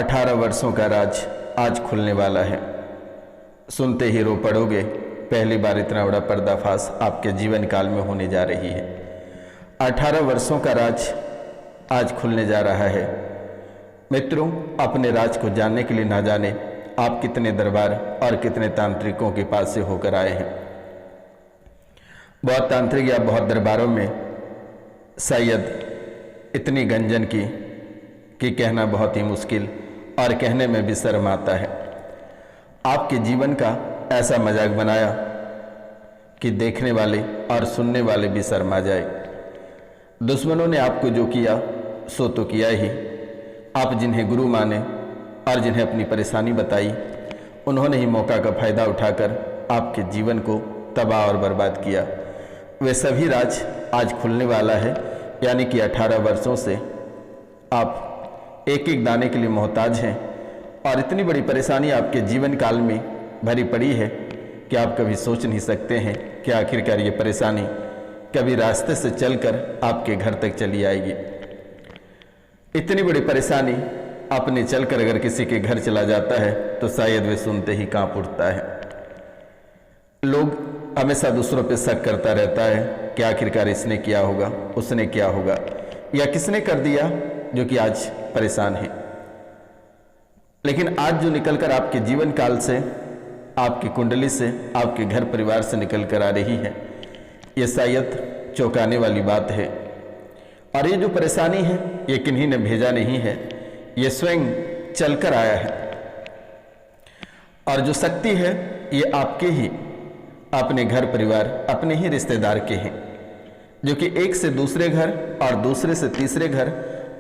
18 वर्षों का राज आज खुलने वाला है। सुनते ही रो पड़ोगे, पहली बार इतना बड़ा पर्दाफाश आपके जीवन काल में होने जा रही है। 18 वर्षों का राज आज खुलने जा रहा है। मित्रों, अपने राज को जानने के लिए ना जाने आप कितने दरबार और कितने तांत्रिकों के पास से होकर आए हैं। बहुत तांत्रिक या बहुत दरबारों में शायद इतनी गंजन की कि कहना बहुत ही मुश्किल और कहने में भी शर्म आता है। आपके जीवन का ऐसा मजाक बनाया कि देखने वाले और सुनने वाले भी शर्मा जाए। दुश्मनों ने आपको जो किया सो तो किया ही। आप जिन्हें गुरु माने और जिन्हें अपनी परेशानी बताई, उन्होंने ही मौका का फायदा उठाकर आपके जीवन को तबाह और बर्बाद किया। वे सभी राज आज खुलने वाला है, यानी कि 18 वर्षों से आप एक एक दाने के लिए मोहताज हैं और इतनी बड़ी परेशानी आपके जीवन काल में भरी पड़ी है कि आप कभी सोच नहीं सकते हैं कि आखिरकार ये परेशानी कभी रास्ते से चलकर आपके घर तक चली आएगी। इतनी बड़ी परेशानी अपने चलकर अगर किसी के घर चला जाता है तो शायद वे सुनते ही कांप उठता है। लोग हमेशा दूसरों पे शक करता रहता है कि आखिरकार इसने किया होगा, उसने किया होगा, या किसने कर दिया जो कि आज परेशान है। लेकिन आज जो निकलकर आपके जीवन काल से, आपकी कुंडली से, आपके घर परिवार से निकल कर आ रही है, ये शायद चौंकाने वाली बात है। और ये जो परेशानी है ये किन्हीं ने भेजा नहीं है, ये स्वयं चलकर आया है। और जो शक्ति है ये आपके ही अपने घर परिवार, अपने ही रिश्तेदार के हैं, जो कि एक से दूसरे घर और दूसरे से तीसरे घर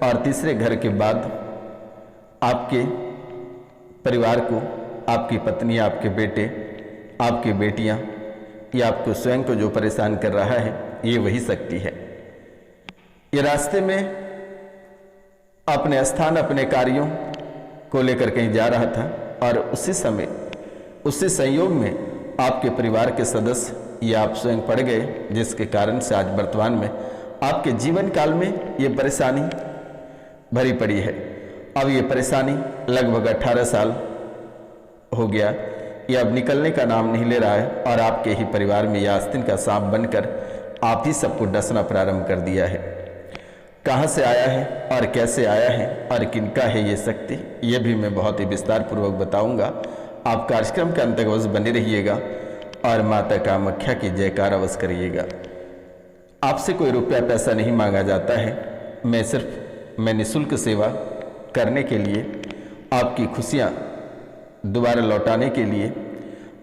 और तीसरे घर के बाद आपके परिवार को, आपकी पत्नी, आपके बेटे, आपकी बेटियां या आपको स्वयं को जो परेशान कर रहा है, ये वही शक्ति है। ये रास्ते में अपने स्थान, अपने कार्यों को लेकर कहीं जा रहा था और उसी समय, उसी संयोग में आपके परिवार के सदस्य या आप स्वयं पड़ गए, जिसके कारण से आज वर्तमान में आपके जीवन काल में ये परेशानी भरी पड़ी है। अब ये परेशानी लगभग 18 साल हो गया, ये अब निकलने का नाम नहीं ले रहा है और आपके ही परिवार में यह आस्तीन का सांप बनकर आप ही सबको डसना प्रारंभ कर दिया है। कहाँ से आया है और कैसे आया है और किनका है ये शक्ति, ये भी मैं बहुत ही विस्तार पूर्वक बताऊंगा। आप कार्यक्रम के अंत तक अवश्य बने रहिएगा और माता कामाख्या की जयकार अवश्य करिएगा। आपसे कोई रुपया पैसा नहीं मांगा जाता है। मैं निःशुल्क सेवा करने के लिए, आपकी खुशियाँ दोबारा लौटाने के लिए,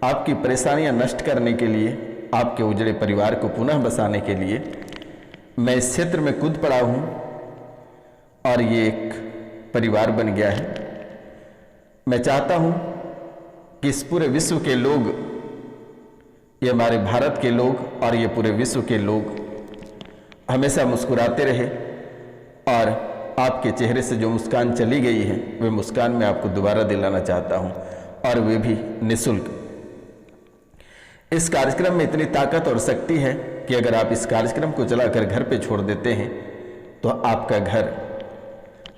आपकी परेशानियाँ नष्ट करने के लिए, आपके उजड़े परिवार को पुनः बसाने के लिए मैं इस क्षेत्र में कूद पड़ा हूँ और ये एक परिवार बन गया है। मैं चाहता हूँ कि इस पूरे विश्व के लोग, ये हमारे भारत के लोग और ये पूरे विश्व के लोग हमेशा मुस्कुराते रहे और आपके चेहरे से जो मुस्कान चली गई है, वे मुस्कान मैं आपको दोबारा दिलाना चाहता हूं, और वे भी निःशुल्क। इस कार्यक्रम में इतनी ताकत और शक्ति है कि अगर आप इस कार्यक्रम को चलाकर घर पे छोड़ देते हैं तो आपका घर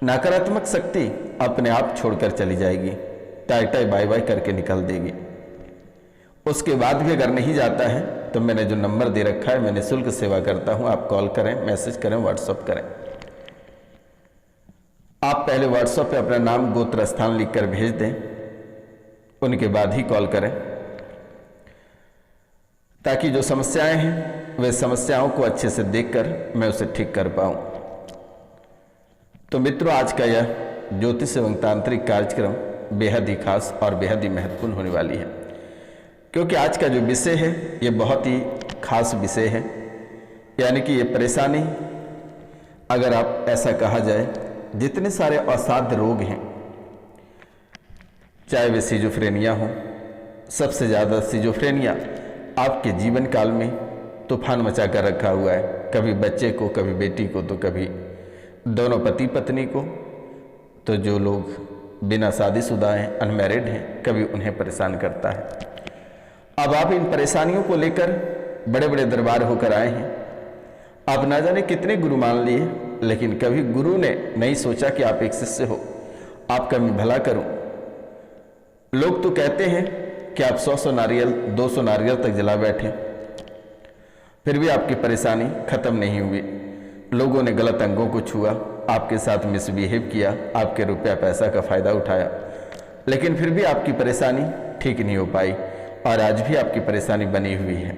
नकारात्मक शक्ति अपने आप छोड़कर चली जाएगी, टाई टाई बाय बाय करके निकल देगी। उसके बाद भी अगर नहीं जाता है तो मैंने जो नंबर दे रखा है, मैं निःशुल्क सेवा करता हूं। आप कॉल करें, मैसेज करें, व्हाट्सएप करें। आप पहले व्हाट्सएप पे अपना नाम, गोत्र, स्थान लिखकर भेज दें, उनके बाद ही कॉल करें, ताकि जो समस्याएं हैं वे समस्याओं को अच्छे से देखकर मैं उसे ठीक कर पाऊं। तो मित्रों, आज का यह ज्योतिष एवं तांत्रिक कार्यक्रम बेहद ही खास और बेहद ही महत्वपूर्ण होने वाली है, क्योंकि आज का जो विषय है ये बहुत ही खास विषय है। यानी कि ये परेशानी, अगर आप ऐसा कहा जाए, जितने सारे असाध्य रोग हैं, चाहे वे सिजोफ्रेनिया हो, सबसे ज़्यादा सिजोफ्रेनिया आपके जीवन काल में तूफान मचा कर रखा हुआ है। कभी बच्चे को, कभी बेटी को, तो कभी दोनों पति पत्नी को। तो जो लोग बिना शादीशुदा हैं, अनमैरिड हैं, कभी उन्हें परेशान करता है। अब आप इन परेशानियों को लेकर बड़े बड़े दरबार होकर आए हैं। आप ना जाने कितने गुरु मान लिए, लेकिन कभी गुरु ने नहीं सोचा कि आप एक शिष्य हो आपका मैं भला करूं। लोग तो कहते हैं कि आप 100 नारियल 200 नारियल तक जला बैठे, फिर भी आपकी परेशानी खत्म नहीं हुई। लोगों ने गलत अंगों को छुआ, आपके साथ मिसबिहेव किया, आपके रुपया पैसा का फायदा उठाया, लेकिन फिर भी आपकी परेशानी ठीक नहीं हो पाई और आज भी आपकी परेशानी बनी हुई है।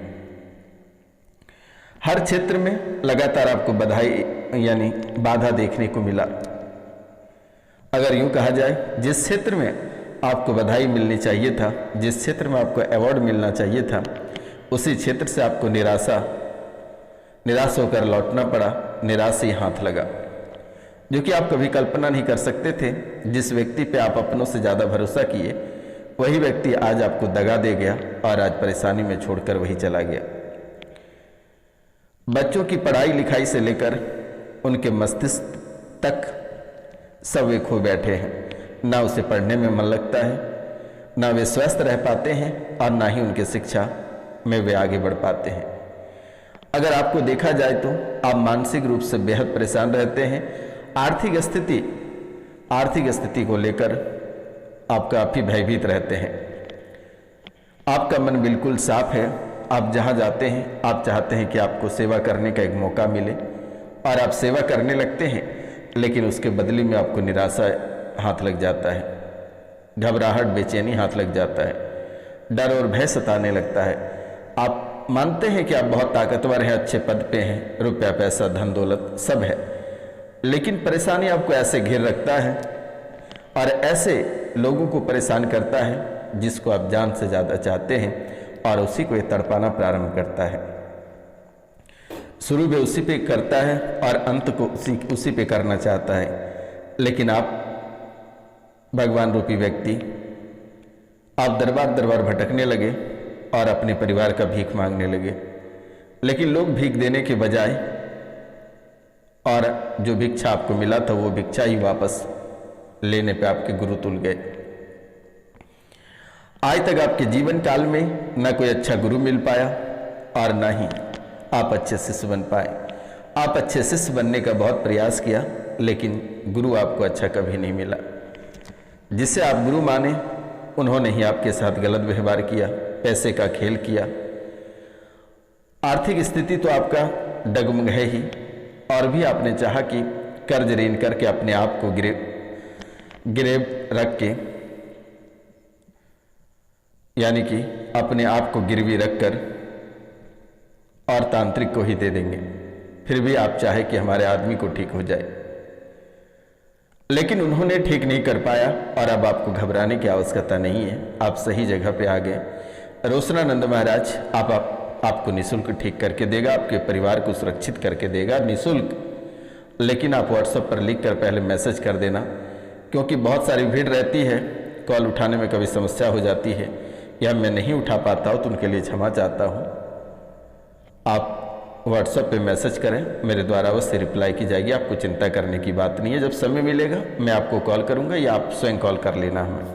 हर क्षेत्र में लगातार आपको बधाई यानी बाधा देखने को मिला। अगर यूं कहा जाए, जिस क्षेत्र में आपको बधाई मिलनी चाहिए था, जिस क्षेत्र में आपको अवार्ड मिलना चाहिए था, उसी क्षेत्र से आपको निराश होकर लौटना पड़ा, निराश ही हाथ लगा, जो कि आप कभी कल्पना नहीं कर सकते थे। जिस व्यक्ति पे आप अपनों से ज़्यादा भरोसा किए, वही व्यक्ति आज आपको दगा दे गया और आज परेशानी में छोड़कर वही चला गया। बच्चों की पढ़ाई लिखाई से लेकर उनके मस्तिष्क तक सब वे खो बैठे हैं। ना उसे पढ़ने में मन लगता है, ना वे स्वस्थ रह पाते हैं और ना ही उनके शिक्षा में वे आगे बढ़ पाते हैं। अगर आपको देखा जाए तो आप मानसिक रूप से बेहद परेशान रहते हैं। आर्थिक स्थिति को लेकर आप काफी भयभीत रहते हैं। आपका मन बिल्कुल साफ है। आप जहां जाते हैं, आप चाहते हैं कि आपको सेवा करने का एक मौका मिले और आप सेवा करने लगते हैं, लेकिन उसके बदले में आपको निराशा हाथ लग जाता है, घबराहट बेचैनी हाथ लग जाता है, डर और भय सताने लगता है। आप मानते हैं कि आप बहुत ताकतवर हैं, अच्छे पद पे हैं, रुपया पैसा धन दौलत सब है, लेकिन परेशानी आपको ऐसे घेर रखता है और ऐसे लोगों को परेशान करता है जिसको आप जान से ज़्यादा चाहते हैं, और उसी को ये तड़पाना प्रारंभ करता है। शुरू में उसी पे करता है और अंत को उसी पे करना चाहता है। लेकिन आप भगवान रूपी व्यक्ति, आप दरबार दरबार भटकने लगे और अपने परिवार का भीख मांगने लगे। लेकिन लोग भीख देने के बजाय और जो भिक्षा आपको मिला था वो भिक्षा ही वापस लेने पे आपके गुरु तुल गए। आज तक आपके जीवन काल में न कोई अच्छा गुरु मिल पाया और न ही आप अच्छे शिष्य बन पाए। आप अच्छे शिष्य बनने का बहुत प्रयास किया, लेकिन गुरु आपको अच्छा कभी नहीं मिला। जिसे आप गुरु माने, उन्होंने ही आपके साथ गलत व्यवहार किया, पैसे का खेल किया। आर्थिक स्थिति तो आपका डगमग है ही, और भी आपने चाहा कि कर्ज ऋण करके अपने आप को गिरव रख के यानी कि अपने आप को गिरवी रखकर और तांत्रिक को ही दे देंगे, फिर भी आप चाहे कि हमारे आदमी को ठीक हो जाए, लेकिन उन्होंने ठीक नहीं कर पाया। और अब आपको घबराने की आवश्यकता नहीं है, आप सही जगह पे आ गए। रोशनानंद महाराज आपको निःशुल्क ठीक करके देगा, आपके परिवार को सुरक्षित करके देगा निःशुल्क। लेकिन आप व्हाट्सएप पर लिख कर पहले मैसेज कर देना, क्योंकि बहुत सारी भीड़ रहती है, कॉल उठाने में कभी समस्या हो जाती है या मैं नहीं उठा पाता हूँ, तो उनके लिए क्षमा चाहता हूँ। आप व्हाट्सएप पे मैसेज करें, मेरे द्वारा अवश्य रिप्लाई की जाएगी। आपको चिंता करने की बात नहीं है। जब समय मिलेगा मैं आपको कॉल करूँगा या आप स्वयं कॉल कर लेना हमें।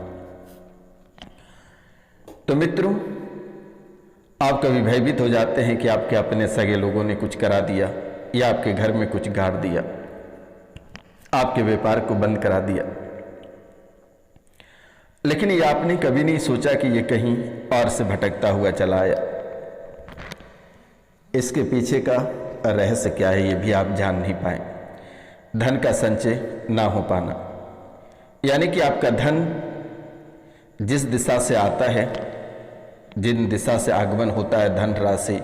तो मित्रों, आप कभी भयभीत हो जाते हैं कि आपके अपने सगे लोगों ने कुछ करा दिया या आपके घर में कुछ गाड़ दिया, आपके व्यापार को बंद करा दिया, लेकिन ये आपने कभी नहीं सोचा कि ये कहीं और से भटकता हुआ चला आया। इसके पीछे का रहस्य क्या है, ये भी आप जान नहीं पाए। धन का संचय ना हो पाना, यानी कि आपका धन जिस दिशा से आता है, जिन दिशा से आगमन होता है, धन राशि,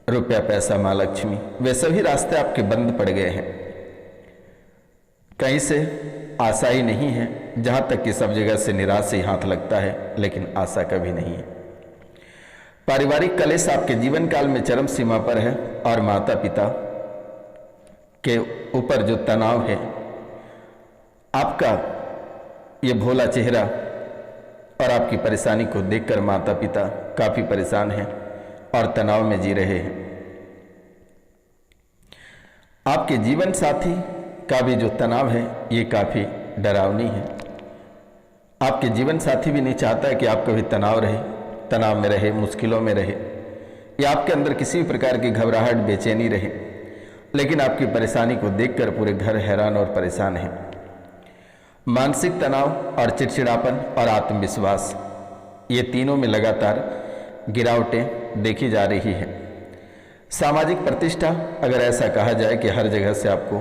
रुपया पैसा, माँ लक्ष्मी, वे सभी रास्ते आपके बंद पड़ गए हैं। कहीं से आशा ही नहीं है, जहां तक कि सब जगह से निराश ही हाथ लगता है, लेकिन आशा कभी नहीं है। पारिवारिक कलेश आपके जीवन काल में चरम सीमा पर है और माता पिता के ऊपर जो तनाव है, आपका ये भोला चेहरा और आपकी परेशानी को देखकर माता पिता काफी परेशान हैं और तनाव में जी रहे हैं। आपके जीवन साथी का भी जो तनाव है ये काफी डरावनी है। आपके जीवन साथी भी नहीं चाहता कि आप कभी तनाव में रहे, मुश्किलों में रहे, या आपके अंदर किसी भी प्रकार की घबराहट बेचैनी रहे, लेकिन आपकी परेशानी को देखकर पूरे घर हैरान और परेशान है। मानसिक तनाव और चिड़चिड़ापन और आत्मविश्वास, ये तीनों में लगातार गिरावटें देखी जा रही है। सामाजिक प्रतिष्ठा, अगर ऐसा कहा जाए कि हर जगह से आपको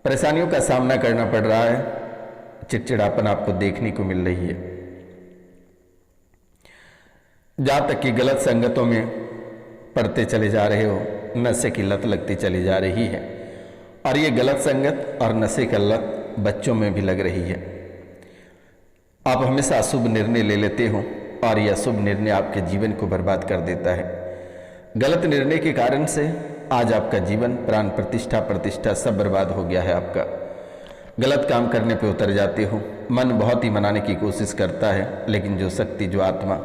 परेशानियों का सामना करना पड़ रहा है, चिड़चिड़ापन आपको देखने को मिल रही है। जहाँ तक कि गलत संगतों में पड़ते चले जा रहे हो, नशे की लत लगती चली जा रही है, और ये गलत संगत और नशे का लत बच्चों में भी लग रही है। आप हमेशा अशुभ निर्णय ले लेते हो और यह अशुभ निर्णय आपके जीवन को बर्बाद कर देता है। गलत निर्णय के कारण से आज आपका जीवन, प्राण प्रतिष्ठा सब बर्बाद हो गया है आपका। गलत काम करने पे उतर जाते हो, मन बहुत ही मनाने की कोशिश करता है, लेकिन जो शक्ति, जो आत्मा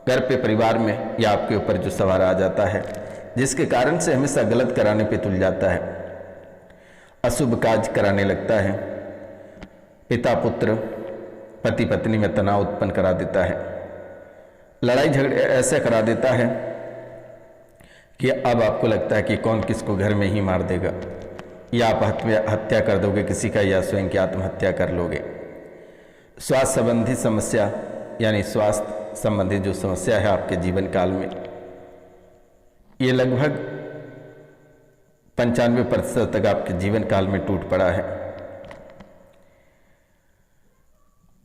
घर पे, परिवार में या आपके ऊपर जो सवार आ जाता है, जिसके कारण से हमेशा गलत कराने पे तुल जाता है, अशुभ काज कराने लगता है, पिता पुत्र, पति पत्नी में तनाव उत्पन्न करा देता है, लड़ाई झगड़े ऐसे करा देता है कि अब आपको लगता है कि कौन किसको घर में ही मार देगा, या आप हत्या कर दोगे किसी का, या स्वयं की आत्महत्या कर लोगे। स्वास्थ्य संबंधी समस्या, यानी स्वास्थ्य संबंधी जो समस्या है आपके जीवन काल में, ये लगभग 95% तक आपके जीवन काल में टूट पड़ा है,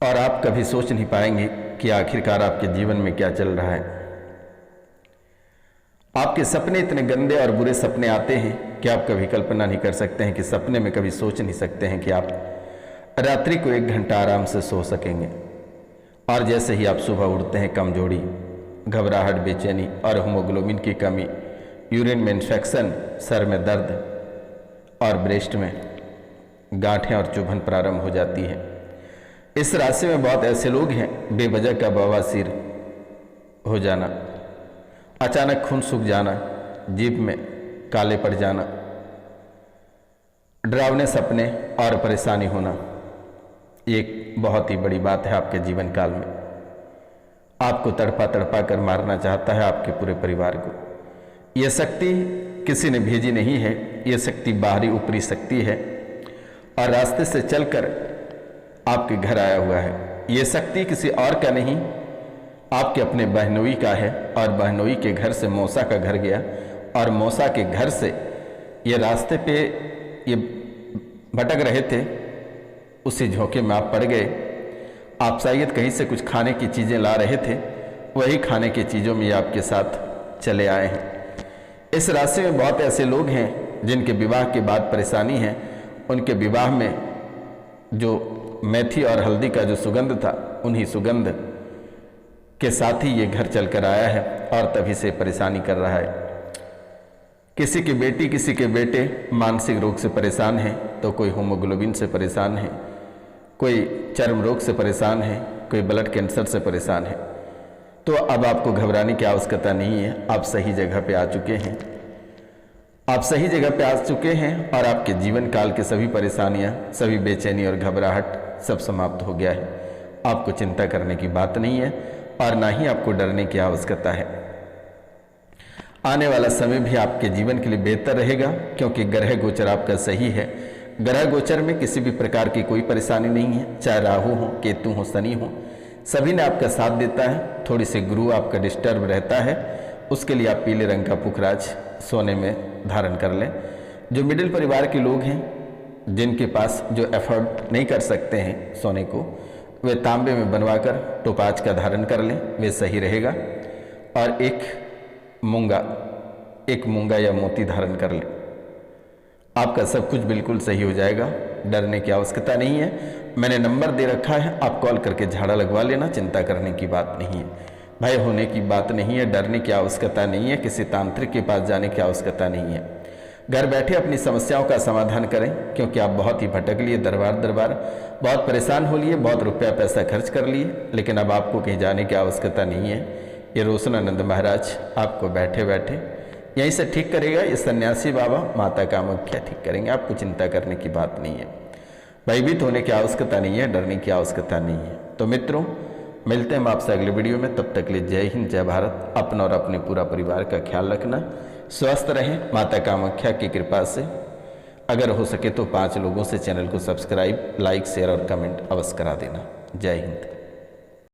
और आप कभी सोच नहीं पाएंगे कि आखिरकार आपके जीवन में क्या चल रहा है। आपके सपने इतने गंदे और बुरे सपने आते हैं कि आप कभी कल्पना नहीं कर सकते हैं, कि सपने में कभी सोच नहीं सकते हैं कि आप रात्रि को 1 घंटा आराम से सो सकेंगे, और जैसे ही आप सुबह उठते हैं, कमजोरी, घबराहट, बेचैनी और हीमोग्लोबिन की कमी, यूरिन में इन्फेक्शन, सर में दर्द और ब्रेस्ट में गांठें और चुभन प्रारंभ हो जाती है। इस राशि में बहुत ऐसे लोग हैं, बेवजह का बवासीर हो जाना, अचानक खून सूख जाना, जीभ में काले पड़ जाना, डरावने सपने और परेशानी होना, एक बहुत ही बड़ी बात है आपके जीवन काल में। आपको तड़पा तड़पा कर मारना चाहता है आपके पूरे परिवार को। यह शक्ति किसी ने भेजी नहीं है, यह शक्ति बाहरी ऊपरी शक्ति है, और रास्ते से चलकर आपके घर आया हुआ है। यह शक्ति किसी और का नहीं, आपके अपने बहनोई का है, और बहनोई के घर से मौसा का घर गया, और मौसा के घर से ये रास्ते पे ये भटक रहे थे, उसी झोंके में आप पड़ गए। आप शायद कहीं से कुछ खाने की चीज़ें ला रहे थे, वही खाने की चीज़ों में ये आपके साथ चले आए हैं। इस राशि में बहुत ऐसे लोग हैं जिनके विवाह के बाद परेशानी है। उनके विवाह में जो मेथी और हल्दी का जो सुगंध था, उन्हीं सुगंध के साथ ही ये घर चलकर आया है, और तभी से परेशानी कर रहा है। किसी की बेटी, किसी के बेटे मानसिक रोग से परेशान हैं, तो कोई हीमोग्लोबिन से परेशान है, कोई चर्म रोग से परेशान है, कोई ब्लड कैंसर से परेशान है। तो अब आपको घबराने की आवश्यकता नहीं है, आप सही जगह पे आ चुके हैं। आप सही जगह पे आ चुके हैं, और आपके जीवन काल के सभी परेशानियां, सभी बेचैनी और घबराहट सब समाप्त हो गया है। आपको चिंता करने की बात नहीं है, और ना ही आपको डरने की आवश्यकता है। आने वाला समय भी आपके जीवन के लिए बेहतर रहेगा, क्योंकि ग्रह गोचर आपका सही है। ग्रह गोचर में किसी भी प्रकार की कोई परेशानी नहीं है, चाहे राहु हो, केतु हो, शनि हो, सभी ने आपका साथ देता है। थोड़ी सी गुरु आपका डिस्टर्ब रहता है, उसके लिए आप पीले रंग का पुखराज सोने में धारण कर लें। जो मिडिल परिवार के लोग हैं, जिनके पास जो एफर्ट नहीं कर सकते हैं सोने को, वे तांबे में बनवाकर टोपाज का धारण कर लें, वे सही रहेगा। और एक मूंगा या मोती धारण कर लें, आपका सब कुछ बिल्कुल सही हो जाएगा। डरने की आवश्यकता नहीं है। मैंने नंबर दे रखा है, आप कॉल करके झाड़ा लगवा लेना, चिंता करने की बात नहीं है, भय होने की बात नहीं है, डरने की आवश्यकता नहीं है, किसी तांत्रिक के पास जाने की आवश्यकता नहीं है। घर बैठे अपनी समस्याओं का समाधान करें, क्योंकि आप बहुत ही भटक लिए, दरबार बहुत परेशान हो लिए, बहुत रुपया पैसा खर्च कर लिए, लेकिन अब आपको कहीं जाने की आवश्यकता नहीं है। ये रोशनानंद महाराज आपको बैठे बैठे यहीं से ठीक करेगा। ये सन्यासी बाबा माता कामाख्या ठीक करेंगे, आपको चिंता करने की बात नहीं है, भयभीत होने की आवश्यकता नहीं है, डरने की आवश्यकता नहीं है। तो मित्रों, मिलते हैं हम आपसे अगले वीडियो में। तब तक के लिए जय हिंद, जय भारत। अपना और अपने पूरा परिवार का ख्याल रखना, स्वस्थ रहें माता कामाख्या की कृपा से। अगर हो सके तो 5 लोगों से चैनल को सब्सक्राइब, लाइक, शेयर और कमेंट अवश्य करा देना। जय हिंद।